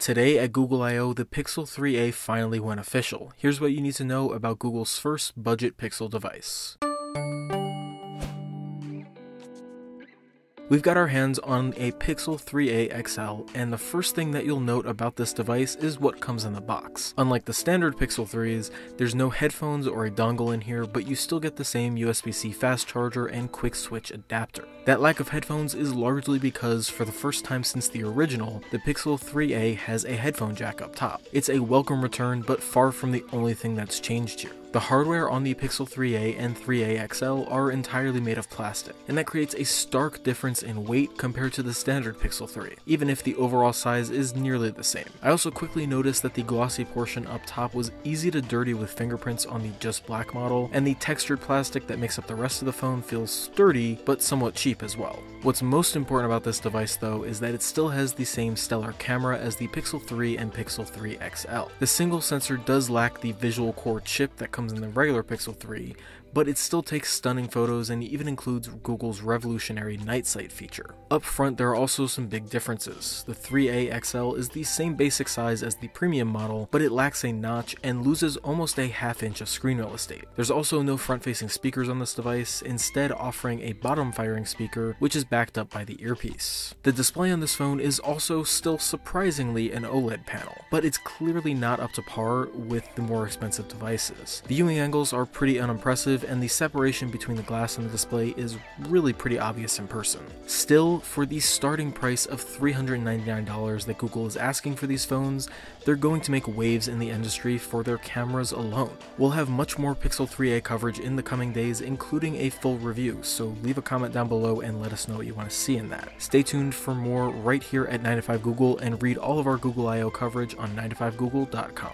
Today at Google I/O, the Pixel 3a finally went official. Here's what you need to know about Google's first budget Pixel device. We've got our hands on a Pixel 3a XL, and the first thing that you'll note about this device is what comes in the box. Unlike the standard Pixel 3s, there's no headphones or a dongle in here, but you still get the same USB-C fast charger and quick switch adapter. That lack of headphones is largely because, for the first time since the original, the Pixel 3a has a headphone jack up top. It's a welcome return, but far from the only thing that's changed here. The hardware on the Pixel 3a and 3a XL are entirely made of plastic, and that creates a stark difference in weight compared to the standard Pixel 3, even if the overall size is nearly the same. I also quickly noticed that the glossy portion up top was easy to dirty with fingerprints on the just black model, and the textured plastic that makes up the rest of the phone feels sturdy, but somewhat cheap as well. What's most important about this device though is that it still has the same stellar camera as the Pixel 3 and Pixel 3 XL. The single sensor does lack the visual core chip that comes in the regular Pixel 3, but it still takes stunning photos and even includes Google's revolutionary night sight feature. Up front, there are also some big differences. The 3a XL is the same basic size as the premium model, but it lacks a notch and loses almost a ½ inch of screen real estate. There's also no front-facing speakers on this device, instead offering a bottom-firing speaker, which is backed up by the earpiece. The display on this phone is also still surprisingly an OLED panel, but it's clearly not up to par with the more expensive devices. The viewing angles are pretty unimpressive, and the separation between the glass and the display is really pretty obvious in person. Still, for the starting price of $399 that Google is asking for these phones, they're going to make waves in the industry for their cameras alone. We'll have much more Pixel 3a coverage in the coming days, including a full review, so leave a comment down below and let us know what you want to see in that. Stay tuned for more right here at 9to5Google, and read all of our Google I/O coverage on 9to5Google.com.